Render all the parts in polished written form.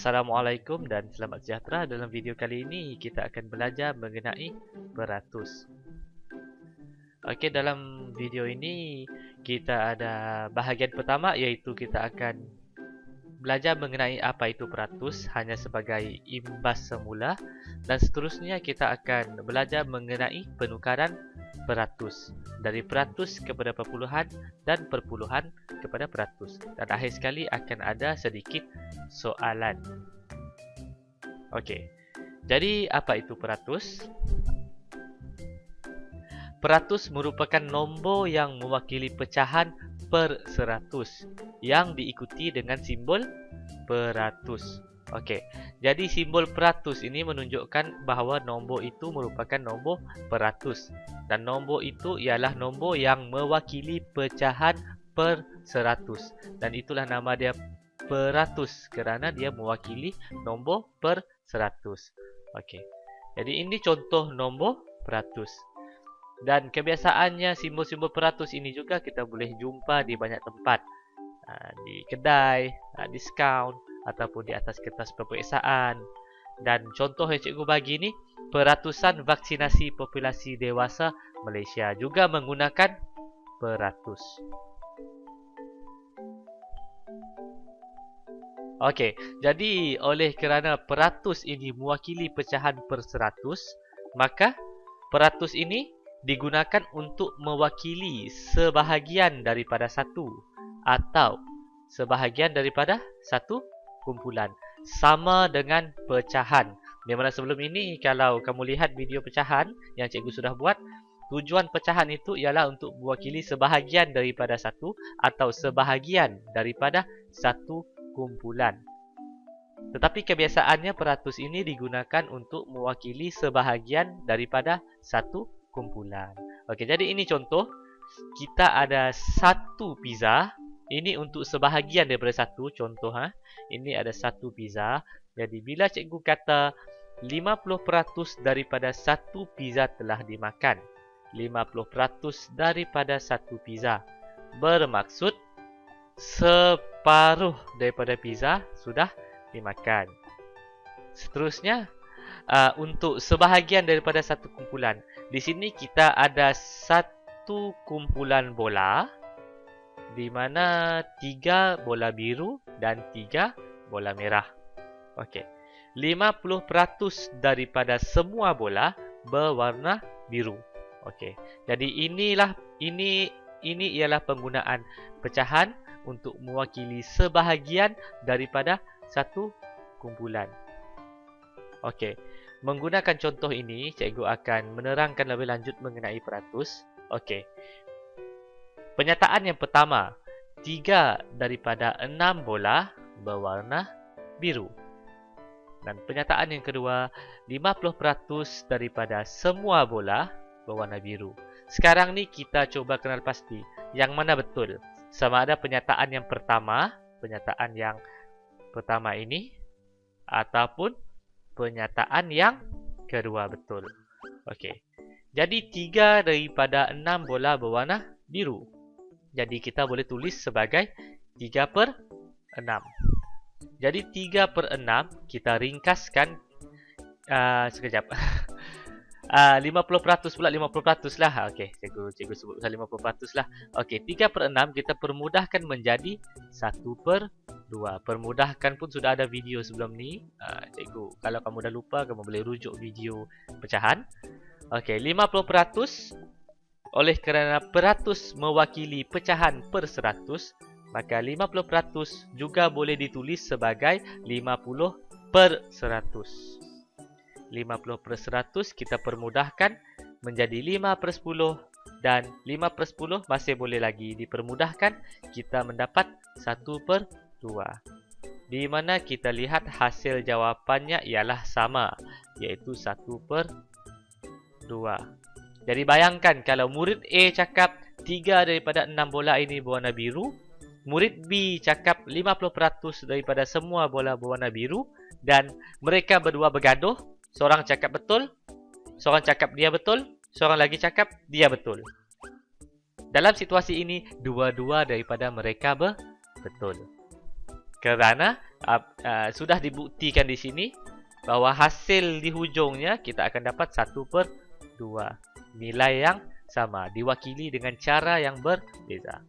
Assalamualaikum dan selamat sejahtera. Dalam video kali ini kita akan belajar mengenai peratus. Okey, dalam video ini kita ada bahagian pertama iaitu kita akan belajar mengenai apa itu peratus hanya sebagai imbas semula, dan seterusnya kita akan belajar mengenai penukaran peratus dari peratus kepada perpuluhan dan perpuluhan kepada peratus, dan akhir sekali akan ada sedikit soalan. Okey, jadi apa itu peratus? Peratus merupakan nombor yang mewakili pecahan per 100 yang diikuti dengan simbol peratus. Okey, jadi simbol peratus ini menunjukkan bahawa nombor itu merupakan nombor peratus, dan nombor itu ialah nombor yang mewakili pecahan per 100, dan itulah nama dia peratus kerana dia mewakili nombor per 100. Okey, jadi ini contoh nombor peratus. Dan kebiasaannya simbol-simbol peratus ini juga kita boleh jumpa di banyak tempat, di kedai, diskaun ataupun di atas kertas peperiksaan. Dan contoh yang cikgu bagi ni, peratusan vaksinasi populasi dewasa Malaysia juga menggunakan peratus. Okey, jadi oleh kerana peratus ini mewakili pecahan per 100, maka peratus ini digunakan untuk mewakili sebahagian daripada satu atau sebahagian daripada satu kumpulan, sama dengan pecahan. Di mana sebelum ini kalau kamu lihat video pecahan yang cikgu sudah buat, tujuan pecahan itu ialah untuk mewakili sebahagian daripada satu atau sebahagian daripada satu kumpulan. Tetapi kebiasaannya peratus ini digunakan untuk mewakili sebahagian daripada satu kumpulan. Okey, jadi ini contoh. Kita ada satu pizza. Ini untuk sebahagian daripada satu. Contoh, ini ada satu pizza. Jadi bila cikgu kata 50% daripada satu pizza telah dimakan, 50% daripada satu pizza bermaksud separuh daripada pizza sudah dimakan. Seterusnya, untuk sebahagian daripada satu kumpulan. Di sini kita ada satu kumpulan bola, di mana 3 bola biru dan 3 bola merah. Okey, 50% daripada semua bola berwarna biru. Okey, jadi ini ialah penggunaan pecahan untuk mewakili sebahagian daripada satu kumpulan. Okey, menggunakan contoh ini, cikgu akan menerangkan lebih lanjut mengenai peratus. Okey, penyataan yang pertama, 3 daripada 6 bola berwarna biru. Dan penyataan yang kedua, 50% daripada semua bola berwarna biru. Sekarang ni kita cuba kenal pasti yang mana betul. Sama ada penyataan yang pertama ini ataupun penyataan yang kedua betul. Okey, jadi 3 daripada 6 bola berwarna biru. Jadi kita boleh tulis sebagai 3/6. Jadi 3/6 kita ringkaskan sekejap. 50% pula 50% lah. Okey, cikgu sebut 50% lah. Okey, 3/6 kita permudahkan menjadi 1/2. Permudahkan pun sudah ada video sebelum ni. Cikgu, kalau kamu dah lupa, kamu boleh rujuk video pecahan. Okey, 50%. Oleh kerana peratus mewakili pecahan per 100, maka 50% juga boleh ditulis sebagai 50/100. 50/100 kita permudahkan menjadi 5/10, dan 5/10 masih boleh lagi dipermudahkan, kita mendapat 1/2. Di mana kita lihat hasil jawapannya ialah sama, iaitu 1/2. Jadi bayangkan kalau murid A cakap 3 daripada 6 bola ini berwarna biru, murid B cakap 50% daripada semua bola berwarna biru, dan mereka berdua bergaduh. Seorang cakap betul, seorang cakap dia betul, seorang lagi cakap dia betul. Dalam situasi ini, dua-dua daripada mereka betul. Kerana sudah dibuktikan di sini bahwa hasil di hujungnya kita akan dapat 1/2. Nilai yang sama diwakili dengan cara yang berbeza.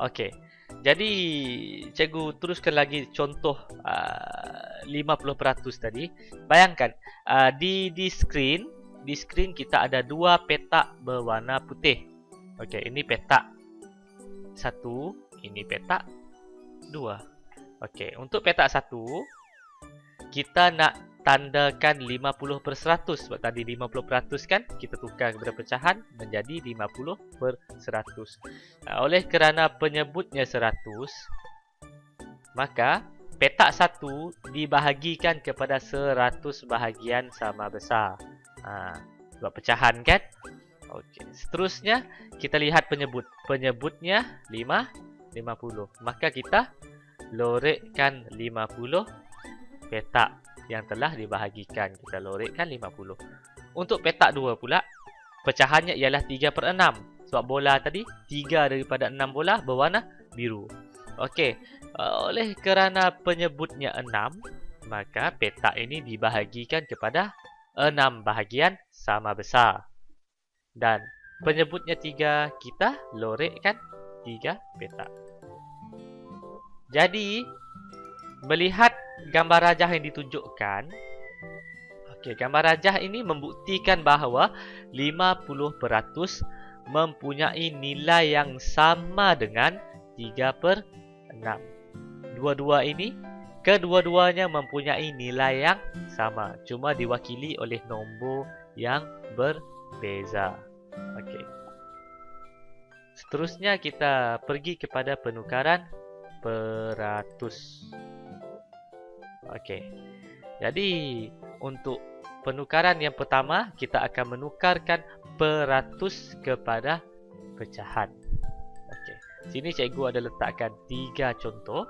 Okey. Jadi cikgu teruskan lagi contoh 50% tadi. Bayangkan di screen kita ada dua petak berwarna putih. Okey, ini petak 1, ini petak 2. Okey, untuk petak 1 kita nak tandakan 50/100 sebab tadi 50% kan kita tukar kepada pecahan menjadi 50/100. Oleh kerana penyebutnya 100, maka petak 1 dibahagikan kepada 100 bahagian sama besar. Sebab pecahan kan? Okey. Seterusnya kita lihat penyebut. Penyebutnya 50. Maka kita lorekkan 50 petak yang telah dibahagikan. Kita lorekkan 50. Untuk petak 2 pula, pecahannya ialah 3/6. Sebab bola tadi 3 daripada 6 bola berwarna biru. Okey. Oleh kerana penyebutnya 6, maka petak ini dibahagikan kepada 6 bahagian sama besar. Dan penyebutnya 3, kita lorekkan 3 petak. Jadi, melihat gambar rajah yang ditunjukkan, okey, gambar rajah ini membuktikan bahawa 50% mempunyai nilai yang sama dengan 3/6. Kedua-duanya mempunyai nilai yang sama, cuma diwakili oleh nombor yang berbeza. Okey. Seterusnya kita pergi kepada penukaran peratus. Okey. Jadi untuk penukaran yang pertama kita akan menukarkan peratus kepada pecahan. Okey. Sini cikgu ada letakkan 3 contoh.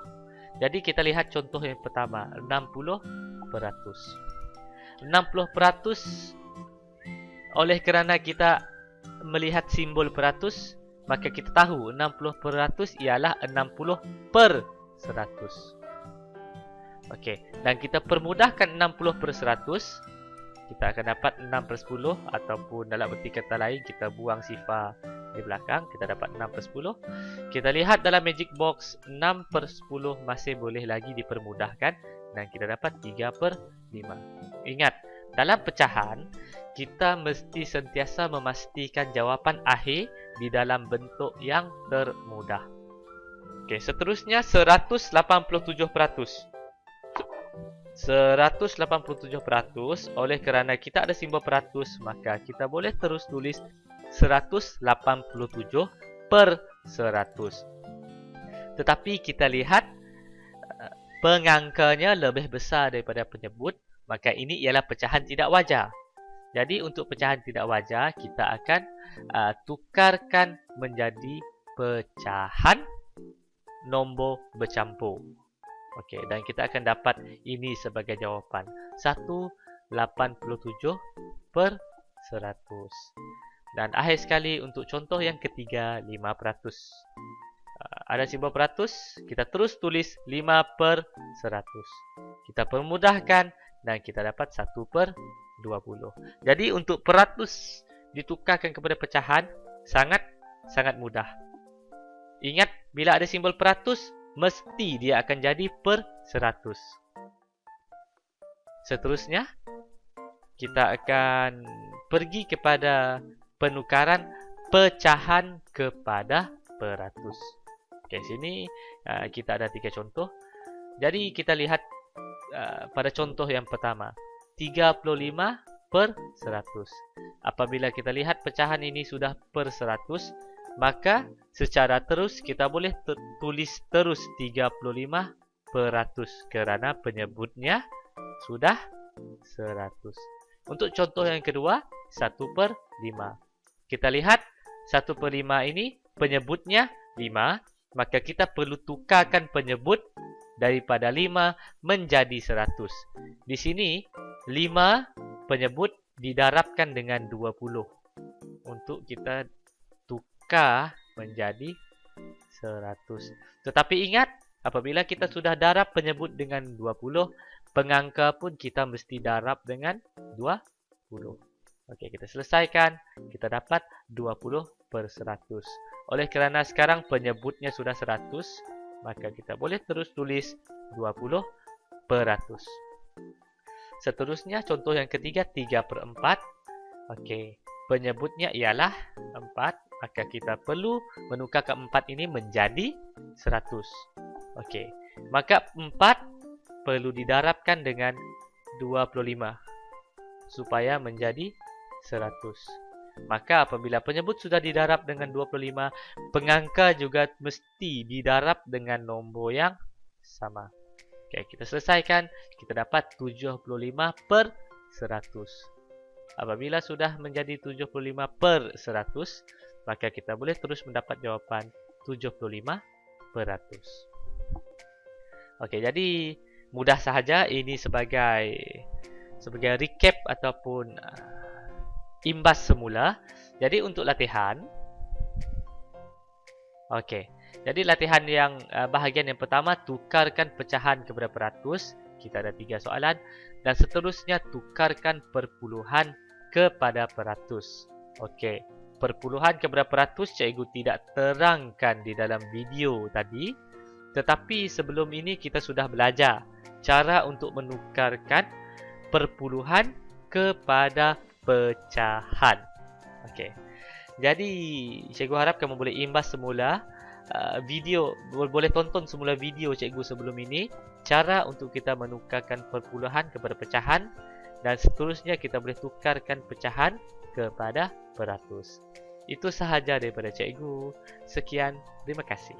Jadi kita lihat contoh yang pertama, 60%. 60% oleh kerana kita melihat simbol peratus, maka kita tahu 60% ialah 60/100. Okey, dan kita permudahkan 60/100, kita akan dapat 6/10 ataupun dalam erti kata lain kita buang sifar di belakang, kita dapat 6/10. Kita lihat dalam magic box 6/10 masih boleh lagi dipermudahkan dan kita dapat 3/5. Ingat, dalam pecahan kita mesti sentiasa memastikan jawapan akhir di dalam bentuk yang termudah. Okey, seterusnya 187%. 187% oleh kerana kita ada simbol peratus, maka kita boleh terus tulis 187/100. Tetapi kita lihat pengangkanya lebih besar daripada penyebut, maka ini ialah pecahan tidak wajar. Jadi untuk pecahan tidak wajar, kita akan tukarkan menjadi pecahan nombor bercampur. Okey, dan kita akan dapat ini sebagai jawapan. 187/100. Dan akhir sekali untuk contoh yang ketiga, 5%. Ada simbol peratus, kita terus tulis 5/100. Kita permudahkan dan kita dapat 1/20. Jadi untuk peratus ditukarkan kepada pecahan sangat mudah. Ingat, bila ada simbol peratus, mesti dia akan jadi per 100. Seterusnya, kita akan pergi kepada penukaran pecahan kepada peratus. Okey, sini kita ada 3 contoh. Jadi kita lihat pada contoh yang pertama, 35/100. Apabila kita lihat pecahan ini sudah per 100, maka secara terus kita boleh tulis terus 35% kerana penyebutnya sudah 100. Untuk contoh yang kedua, 1/5. Kita lihat 1/5 ini penyebutnya 5, maka kita perlu tukarkan penyebut daripada 5 menjadi 100. Di sini 5 penyebut didarabkan dengan 20 untuk kita tukar menjadi 100. Tetapi ingat, Apabila kita sudah darab penyebut dengan 20, pengangka pun kita mesti darab dengan 20. Okey, kita selesaikan. Kita dapat 20 per 100. Oleh kerana sekarang penyebutnya sudah 100, maka kita boleh terus tulis 20 per 100. Seterusnya, contoh yang ketiga, 3 per 4. Okey, penyebutnya ialah 4. Maka kita perlu menukarkan 4 ini menjadi 100. Okey, maka 4 perlu didarabkan dengan 25 supaya menjadi 100. Maka apabila penyebut sudah didarab dengan 25, pengangka juga mesti didarab dengan nombor yang sama. Okey, kita selesaikan. Kita dapat 75 per 100. Apabila sudah menjadi 75 per 100, maka kita boleh terus mendapat jawapan 75 per 100. Okey, jadi mudah sahaja. Ini sebagai recap ataupun imbas semula. Jadi untuk latihan, okey. Jadi latihan yang bahagian yang pertama, tukarkan pecahan kepada peratus. Kita ada 3 soalan. Dan seterusnya, tukarkan perpuluhan kepada peratus. Okey. Perpuluhan kepada peratus cikgu tidak terangkan di dalam video tadi. Tetapi sebelum ini kita sudah belajar cara untuk menukarkan perpuluhan kepada pecahan. Okey. Jadi cikgu harap kamu boleh imbas semula video, boleh tonton semula video cikgu sebelum ini, cara untuk kita menukarkan perpuluhan kepada pecahan, dan seterusnya kita boleh tukarkan pecahan kepada peratus. Itu sahaja daripada cikgu. Sekian, terima kasih.